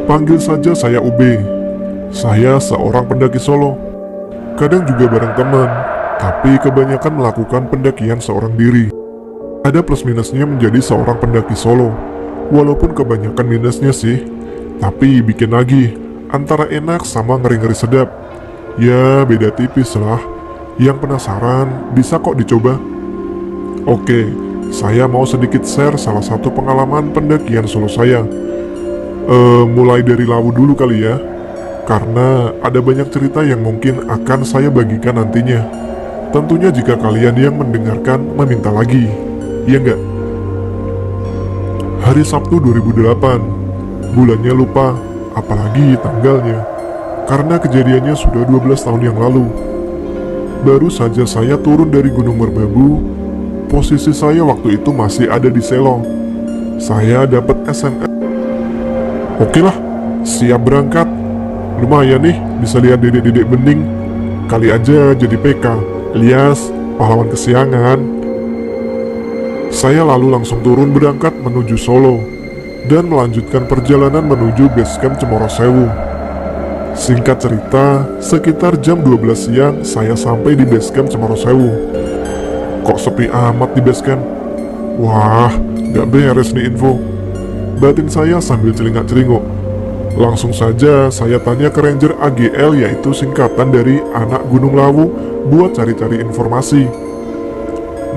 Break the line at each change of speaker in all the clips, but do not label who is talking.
Panggil saja saya UB. Saya seorang pendaki solo. Kadang juga bareng teman, tapi kebanyakan melakukan pendakian seorang diri. Ada plus minusnya menjadi seorang pendaki solo. Walaupun kebanyakan minusnya sih, tapi bikin lagi antara enak sama ngeri-ngeri sedap. Ya beda tipis lah. Yang penasaran bisa kok dicoba. Oke, saya mau sedikit share salah satu pengalaman pendakian solo saya. Mulai dari Lawu dulu kali ya, karena ada banyak cerita yang mungkin akan saya bagikan nantinya. Tentunya jika kalian yang mendengarkan meminta lagi, ya enggak? Hari Sabtu 2008, bulannya lupa, apalagi tanggalnya, karena kejadiannya sudah 12 tahun yang lalu. Baru saja saya turun dari Gunung Merbabu. Posisi saya waktu itu masih ada di Selo. Saya dapat SMS. Oke lah, siap berangkat. Lumayan nih, bisa lihat dedek-dedek bening. Kali aja jadi PK, alias pahlawan kesiangan. Saya lalu langsung turun berangkat menuju Solo dan melanjutkan perjalanan menuju base camp Cemoro Sewu. Singkat cerita, sekitar jam 12 siang saya sampai di base camp Cemoro Sewu. Kok sepi amat di base camp? Wah, gak beres nih info. Batin saya sambil celingak-celinguk. Langsung saja saya tanya ke Ranger AGL, yaitu singkatan dari Anak Gunung Lawu, buat cari-cari informasi.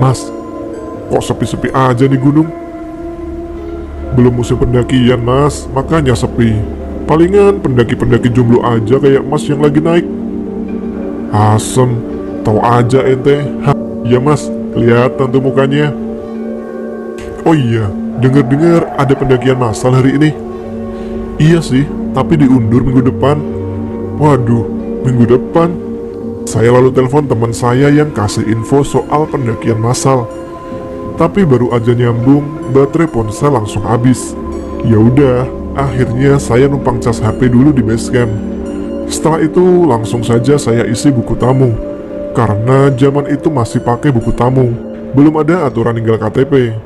Mas, kok sepi-sepi aja nih gunung? Belum musim pendakian mas, makanya sepi. Palingan pendaki-pendaki jomblo aja kayak mas yang lagi naik. Asem, tahu aja ente. Hah, iya mas, kelihatan tuh mukanya. Oh iya, dengar-dengar ada pendakian massal hari ini. Iya sih, tapi diundur minggu depan. Waduh, minggu depan? Saya lalu telepon teman saya yang kasih info soal pendakian massal. Tapi baru aja nyambung, baterai ponsel langsung habis. Ya udah, akhirnya saya numpang cas HP dulu di base camp. Setelah itu langsung saja saya isi buku tamu. Karena zaman itu masih pakai buku tamu, belum ada aturan ninggal KTP.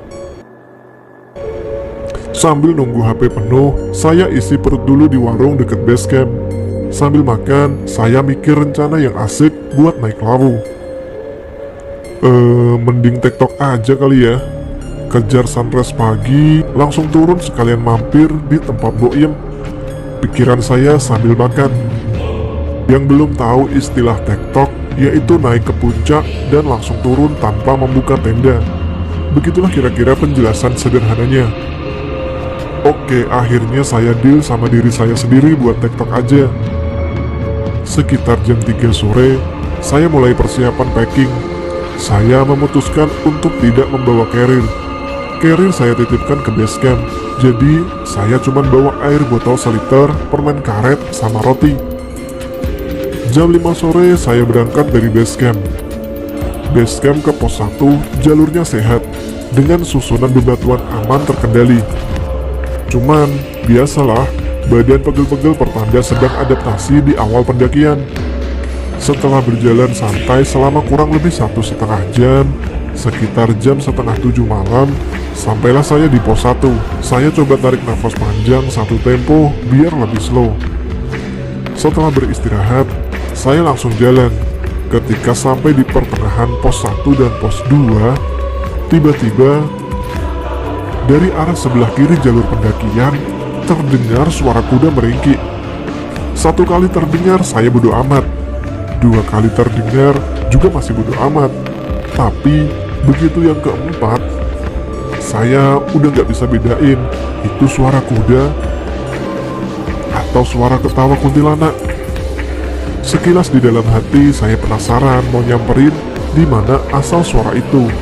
Sambil nunggu HP penuh, saya isi perut dulu di warung deket base camp. Sambil makan, saya mikir rencana yang asik buat naik Lawu. Mending TikTok aja kali ya. Kejar sunrise pagi, langsung turun sekalian mampir di tempat Boyem. Pikiran saya sambil makan. Yang belum tahu istilah TikTok, yaitu naik ke puncak dan langsung turun tanpa membuka tenda. Begitulah kira-kira penjelasan sederhananya. Oke, akhirnya saya deal sama diri saya sendiri buat TikTok aja. Sekitar jam 3 sore, saya mulai persiapan packing. Saya memutuskan untuk tidak membawa carrier. Carrier saya titipkan ke base camp. Jadi, saya cuma bawa air botol seliter, permen karet, sama roti. Jam 5 sore, saya berangkat dari base camp. Base camp ke pos 1, jalurnya sehat, dengan susunan bebatuan aman terkendali. Cuman, biasalah, badan pegel-pegel pertanda sedang adaptasi di awal pendakian. Setelah berjalan santai selama kurang lebih 1,5 jam, sekitar jam setengah 7 malam, sampailah saya di pos 1. Saya coba tarik nafas panjang satu tempo biar lebih slow. Setelah beristirahat, saya langsung jalan. Ketika sampai di pertengahan pos 1 dan pos 2, tiba-tiba dari arah sebelah kiri jalur pendakian terdengar suara kuda meringkik. Satu kali terdengar saya bodo amat. 2 kali terdengar juga masih bodo amat. Tapi begitu yang keempat, saya udah gak bisa bedain itu suara kuda atau suara ketawa kuntilanak. Sekilas di dalam hati saya penasaran mau nyamperin di mana asal suara itu.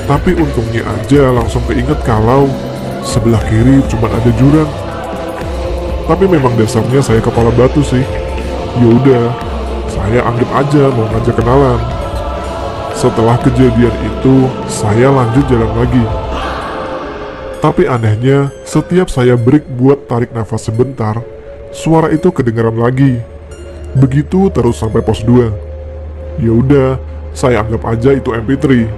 Tapi untungnya aja langsung keinget kalau sebelah kiri cuma ada jurang. Tapi memang dasarnya saya kepala batu sih. Yaudah, saya anggap aja mau ngajak kenalan. Setelah kejadian itu, saya lanjut jalan lagi. Tapi anehnya, setiap saya break buat tarik nafas sebentar, suara itu kedengaran lagi. Begitu terus sampai pos 2. Yaudah, saya anggap aja itu MP3.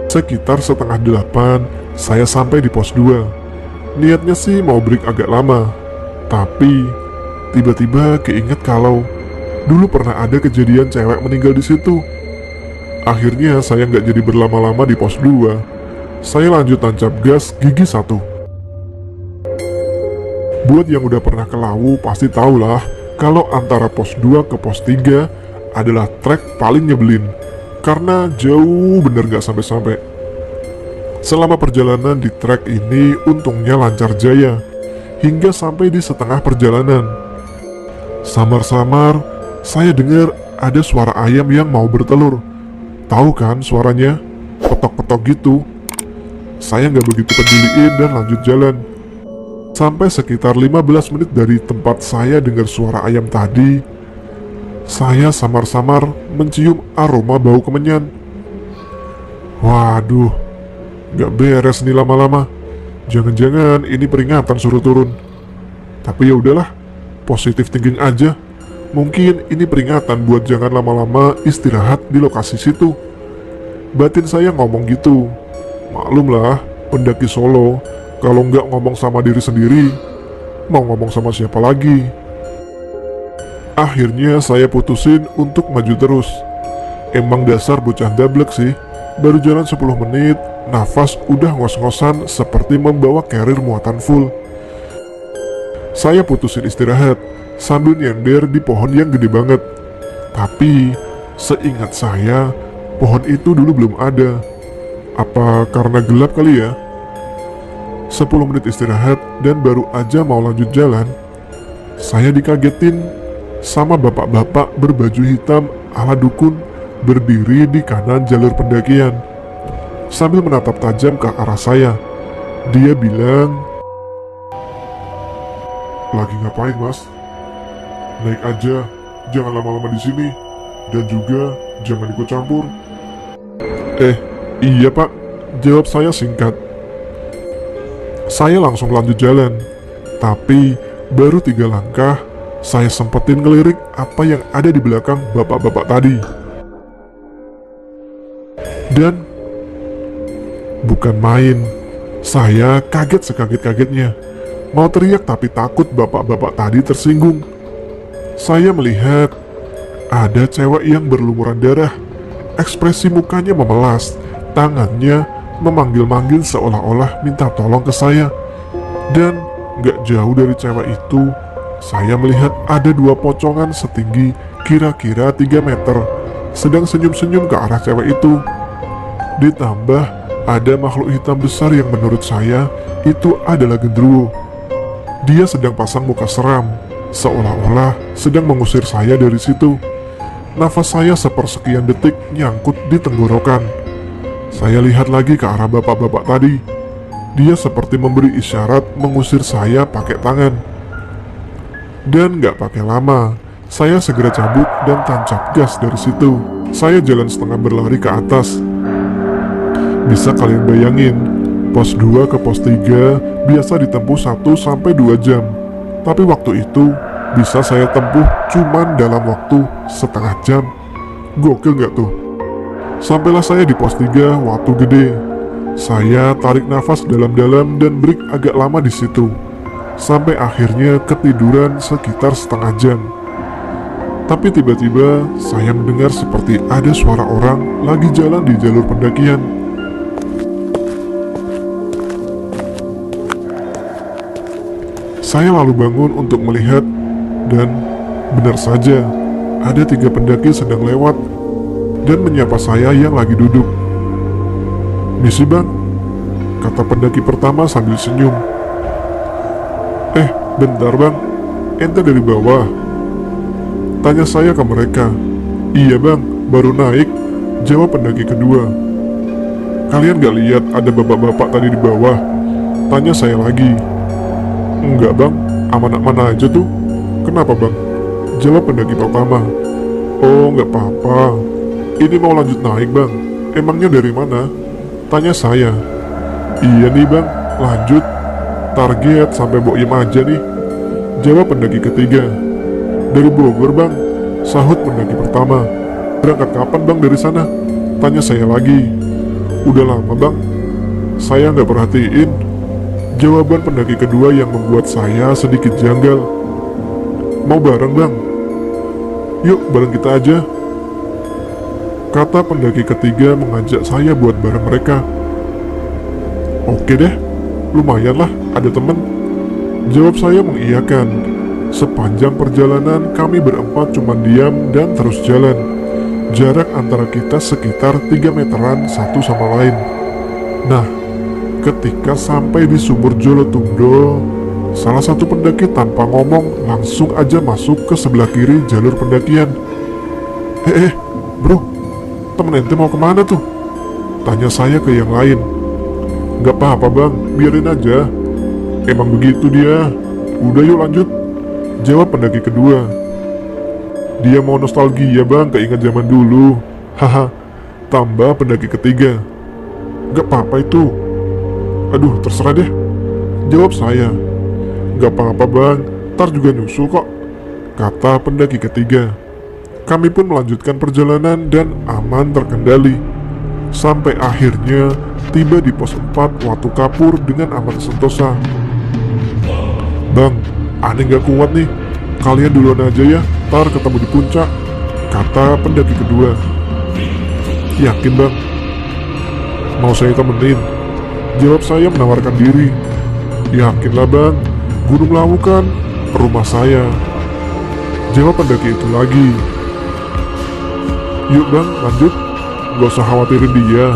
Sekitar setengah 8, saya sampai di pos 2. Niatnya sih mau break agak lama. Tapi tiba-tiba keinget kalau dulu pernah ada kejadian cewek meninggal di situ. Akhirnya saya nggak jadi berlama-lama di pos 2. Saya lanjut tancap gas gigi 1. Buat yang udah pernah ke Lawu pasti tahulah kalau antara pos 2 ke pos 3 adalah trek paling nyebelin. Karena jauh bener nggak sampai-sampai. Selama perjalanan di trek ini untungnya lancar jaya. Hingga sampai di setengah perjalanan. Samar-samar saya dengar ada suara ayam yang mau bertelur. Tahu kan suaranya? Petok-petok gitu. Saya nggak begitu peduliin dan lanjut jalan. Sampai sekitar 15 menit dari tempat saya dengar suara ayam tadi, saya samar-samar mencium aroma bau kemenyan. Waduh, nggak beres nih lama-lama. Jangan-jangan ini peringatan suruh turun. Tapi ya udahlah, positif thinking aja. Mungkin ini peringatan buat jangan lama-lama istirahat di lokasi situ. Batin saya ngomong gitu. Maklumlah, pendaki Solo, kalau nggak ngomong sama diri sendiri, mau ngomong sama siapa lagi? Akhirnya saya putusin untuk maju terus. Emang dasar bocah dablek sih. Baru jalan 10 menit, nafas udah ngos-ngosan seperti membawa carrier muatan full. Saya putusin istirahat sambil nyender di pohon yang gede banget. Tapi seingat saya, pohon itu dulu belum ada. Apa karena gelap kali ya? 10 menit istirahat dan baru aja mau lanjut jalan, saya dikagetin sama bapak-bapak berbaju hitam ala dukun berdiri di kanan jalur pendakian. Sambil menatap tajam ke arah saya, dia bilang, "Lagi ngapain, Mas? Naik aja, jangan lama-lama di sini, dan juga jangan ikut campur." Iya pak, jawab saya singkat. Saya langsung lanjut jalan, tapi baru 3 langkah, saya sempetin ngelirik apa yang ada di belakang bapak-bapak tadi. Dan bukan main, saya kaget sekaget-kagetnya. Mau teriak tapi takut bapak-bapak tadi tersinggung. Saya melihat ada cewek yang berlumuran darah. Ekspresi mukanya memelas, tangannya memanggil-manggil seolah-olah minta tolong ke saya. Dan gak jauh dari cewek itu, saya melihat ada 2 pocongan setinggi kira-kira 3 meter sedang senyum-senyum ke arah cewek itu. Ditambah ada makhluk hitam besar yang menurut saya itu adalah genderuwo. Dia sedang pasang muka seram, seolah-olah sedang mengusir saya dari situ. Nafas saya sepersekian detik nyangkut di tenggorokan. Saya lihat lagi ke arah bapak-bapak tadi. Dia seperti memberi isyarat mengusir saya pakai tangan. Dan gak pakai lama, saya segera cabut dan tancap gas dari situ. Saya jalan setengah berlari ke atas. Bisa kalian bayangin, pos 2 ke pos 3 biasa ditempuh 1-2 jam. Tapi waktu itu bisa saya tempuh cuman dalam waktu setengah jam. Gokil gak tuh? Sampailah saya di pos 3 Watu Gede. Saya tarik nafas dalam-dalam dan break agak lama di situ. Sampai akhirnya ketiduran sekitar setengah jam. Tapi tiba-tiba saya mendengar seperti ada suara orang lagi jalan di jalur pendakian. Saya lalu bangun untuk melihat, dan benar saja ada 3 pendaki sedang lewat dan menyapa saya yang lagi duduk. "Misi bang," kata pendaki pertama sambil senyum. Bentar bang, ente dari bawah?" tanya saya ke mereka. "Iya bang, baru naik," jawab pendaki kedua. "Kalian gak lihat ada bapak-bapak tadi di bawah?" tanya saya lagi. "Enggak bang, aman-aman aja tuh." "Kenapa bang?" jawab pendaki pertama. "Oh nggak apa-apa, ini mau lanjut naik bang." "Emangnya dari mana?" tanya saya. "Iya nih bang, lanjut. Target sampai Boyem aja nih," jawab pendaki ketiga. "Dari Bogor bang," sahut pendaki pertama. "Berangkat kapan bang dari sana?" tanya saya lagi. "Udah lama bang, saya nggak perhatiin," Jawaban pendaki kedua yang membuat saya sedikit janggal. Mau bareng bang? Yuk bareng kita aja, kata pendaki ketiga mengajak saya buat bareng mereka. Oke deh, lumayan lah ada temen, jawab saya mengiyakan. Sepanjang perjalanan kami berempat cuma diam dan terus jalan. Jarak antara kita sekitar 3 meteran satu sama lain. Nah, ketika sampai di sumur Jolotundo, salah satu pendaki tanpa ngomong langsung aja masuk ke sebelah kiri jalur pendakian. Bro, temen ente mau kemana tuh? Tanya saya ke yang lain. Gak apa-apa bang, biarin aja. Emang begitu dia. Udah yuk lanjut, jawab pendaki kedua. Dia mau nostalgia bang, keinget zaman dulu. Haha, tambah pendaki ketiga. Gak apa-apa itu. Aduh, terserah deh, jawab saya. Gak apa-apa bang, ntar juga nyusul kok, kata pendaki ketiga. Kami pun melanjutkan perjalanan dan aman terkendali. Sampai akhirnya tiba di pos 4 Watu Kapur dengan aman sentosa. Bang, aneh gak kuat nih, kalian duluan aja ya, ntar ketemu di puncak, kata pendaki kedua. Yakin bang? Mau saya temenin? Jawab saya menawarkan diri. Yakinlah bang, Gunung Lawu kan rumah saya, jawab pendaki itu lagi. Yuk bang, lanjut. Gak usah khawatirin dia,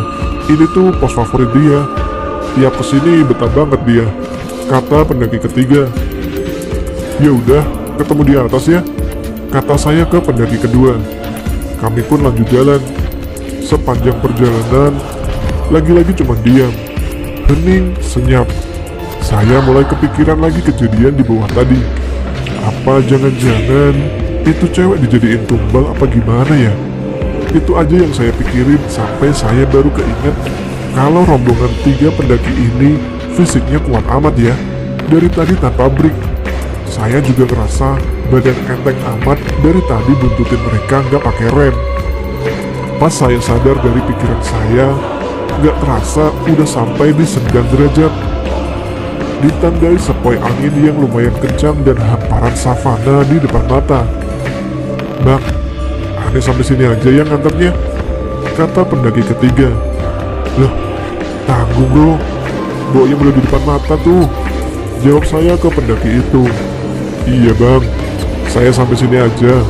ini tuh pos favorit dia. Tiap kesini betah banget dia, kata pendaki ketiga. Ya udah, ketemu di atas ya, kata saya ke pendaki kedua. Kami pun lanjut jalan. Sepanjang perjalanan, lagi-lagi cuma diam, hening, senyap. Saya mulai kepikiran lagi kejadian di bawah tadi. Apa jangan-jangan itu cewek dijadiin tumbal apa gimana ya? Itu aja yang saya pikirin sampai saya baru keinget kalau rombongan 3 pendaki ini fisiknya kuat amat ya. Dari tadi tanpa break. Saya juga ngerasa badan enteng amat dari tadi buntutin mereka nggak pakai rem. Pas saya sadar dari pikiran saya, nggak terasa udah sampai di 9 derajat. Ditandai sepoi angin yang lumayan kencang dan hamparan savana di depan mata. Bang, aneh sampai sini aja yang nganternya, kata pendaki ketiga. Loh, tanggung bro, baunya belum di depan mata tuh, jawab saya ke pendaki itu. Iya bang, saya sampai sini aja,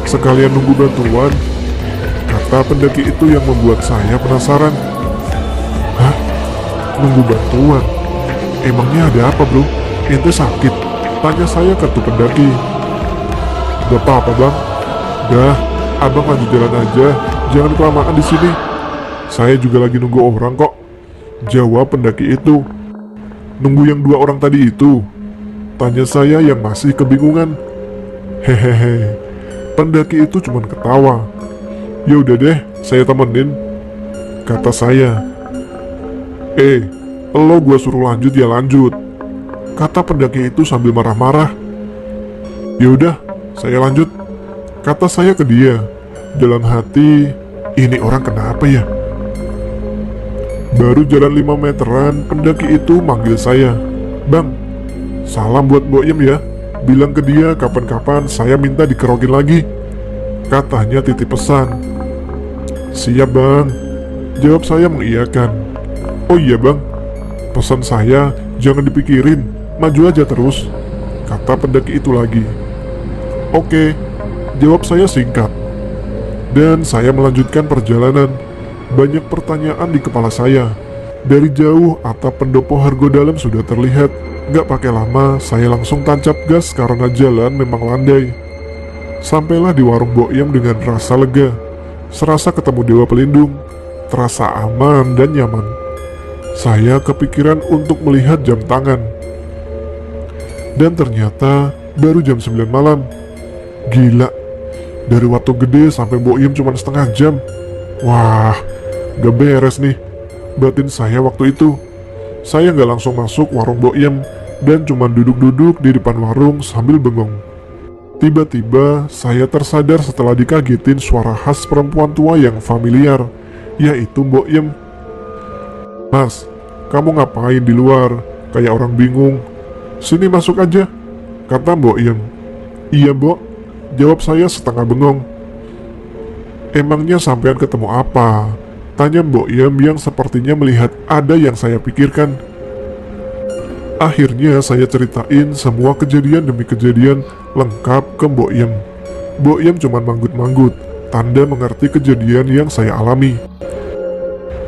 sekalian nunggu bantuan, kata pendaki itu yang membuat saya penasaran. Hah? Nunggu bantuan? Emangnya ada apa bro? Ente sakit? Tanya saya ke tuh pendaki. Gak apa-apa bang. Dah, abang lanjut jalan aja. Jangan kelamaan di sini. Saya juga lagi nunggu orang kok, jawab pendaki itu. Nunggu yang 2 orang tadi itu? Tanya saya yang masih kebingungan. Hehehe. Pendaki itu cuma ketawa. Ya udah deh, saya temenin, kata saya. Lo gua suruh lanjut ya lanjut, kata pendaki itu sambil marah-marah. Ya udah, saya lanjut, kata saya ke dia. Dalam hati, ini orang kenapa ya? Baru jalan 5 meteran, pendaki itu manggil saya. Bang, salam buat Boyem ya, bilang ke dia kapan-kapan saya minta dikerokin lagi, katanya titip pesan. Siap bang, jawab saya mengiyakan. Oh iya bang, pesan saya jangan dipikirin, maju aja terus, kata pendaki itu lagi. Oke, jawab saya singkat. Dan saya melanjutkan perjalanan. Banyak pertanyaan di kepala saya. Dari jauh atap pendopo Hargodalam sudah terlihat. Gak pakai lama, saya langsung tancap gas karena jalan memang landai. Sampailah di warung Boyem dengan rasa lega. Serasa ketemu dewa pelindung. Terasa aman dan nyaman. Saya kepikiran untuk melihat jam tangan. Dan ternyata baru jam 9 malam. Gila, dari Watu Gede sampai Boyem cuma setengah jam. Wah, gak beres nih batin saya waktu itu. Saya gak langsung masuk warung Boyem dan cuma duduk-duduk di depan warung sambil bengong. Tiba-tiba saya tersadar setelah dikagetin suara khas perempuan tua yang familiar, yaitu Boyem. Mas, kamu ngapain di luar? kayak orang bingung. "Sini masuk aja," kata Mbok Iem. "Iya Mbok," jawab saya setengah bengong. "Emangnya sampean ketemu apa?" tanya Mbok Iem yang sepertinya melihat ada yang saya pikirkan. Akhirnya saya ceritain semua kejadian demi kejadian lengkap ke Mbok Iem. Mbok Iem cuma manggut-manggut, tanda mengerti kejadian yang saya alami.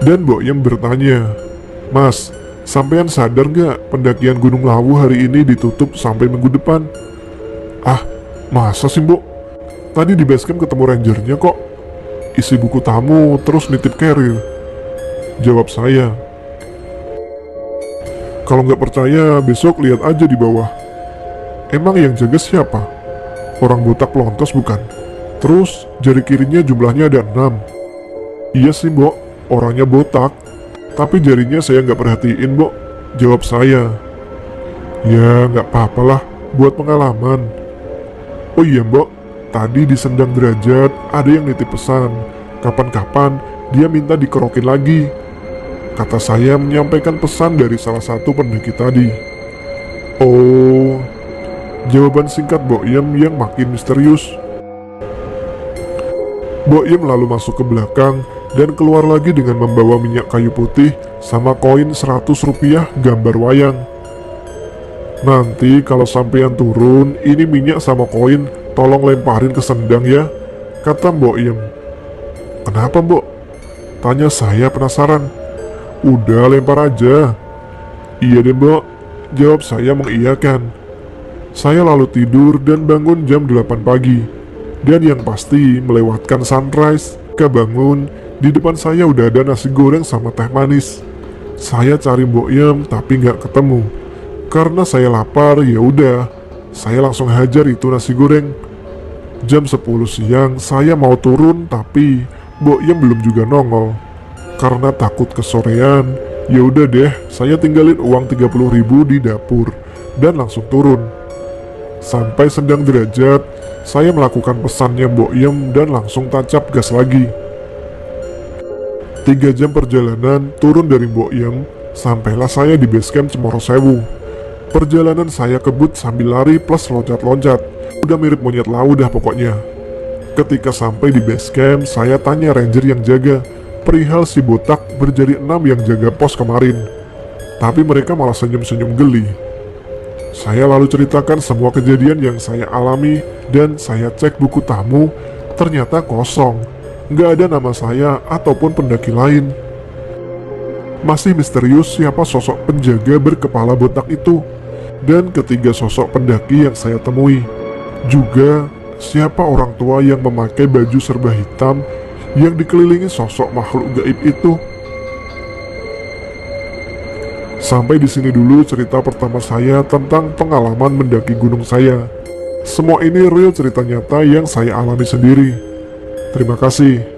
Dan Mbok Iem bertanya, "Mas, sampean sadar nggak pendakian Gunung Lawu hari ini ditutup sampai minggu depan?" "Ah, masa sih Mbok? Tadi di basecamp ketemu rangernya kok. Isi buku tamu terus nitip carrier," jawab saya. "Kalau nggak percaya, besok lihat aja di bawah." "Emang yang jaga siapa? Orang botak pelontos bukan? Terus jari kirinya jumlahnya ada 6. "Iya sih Mbok, orangnya botak. Tapi jarinya saya nggak perhatiin Mbok," jawab saya. "Ya nggak apa-apa lah, buat pengalaman." "Oh iya Mbok, tadi di Sendang Derajat ada yang nitip pesan. Kapan-kapan dia minta dikerokin lagi," kata saya menyampaikan pesan dari salah satu pendaki tadi. "Oh," jawaban singkat Mbok Iem yang makin misterius. Mbok Iem lalu masuk ke belakang dan keluar lagi dengan membawa minyak kayu putih sama koin 100 rupiah gambar wayang. "Nanti kalau sampean turun, ini minyak sama koin tolong lemparin ke Sendang ya," kata Mbok Iem. "Kenapa Mbok?" tanya saya penasaran. "Udah lempar aja." "Iya deh Mbok," jawab saya mengiyakan. Saya lalu tidur dan bangun jam 8 pagi. Dan yang pasti melewatkan sunrise, kebangun, di depan saya udah ada nasi goreng sama teh manis. Saya cari Mbok Iem tapi nggak ketemu. Karena saya lapar, ya udah, saya langsung hajar itu nasi goreng. Jam 10 siang saya mau turun tapi Mbok Iem belum juga nongol. Karena takut kesorean, ya udah deh, saya tinggalin uang 30.000 di dapur dan langsung turun. Sampai Sendang Derajat, saya melakukan pesannya Mbok Iem dan langsung tancap gas lagi. 3 jam perjalanan turun dari Mbok Iem, sampailah saya di basecamp Cemorosewu. Perjalanan saya kebut sambil lari plus loncat-loncat. Udah mirip monyet laut dah pokoknya. Ketika sampai di basecamp, saya tanya ranger yang jaga perihal si botak berjari 6 yang jaga pos kemarin. Tapi mereka malah senyum-senyum geli. Saya lalu ceritakan semua kejadian yang saya alami dan saya cek buku tamu, ternyata kosong. Nggak ada nama saya ataupun pendaki lain. Masih misterius siapa sosok penjaga berkepala botak itu. Dan ketiga sosok pendaki yang saya temui. Juga siapa orang tua yang memakai baju serba hitam yang dikelilingi sosok makhluk gaib itu. Sampai di sini dulu cerita pertama saya tentang pengalaman mendaki gunung saya. Semua ini real cerita nyata yang saya alami sendiri. Terima kasih.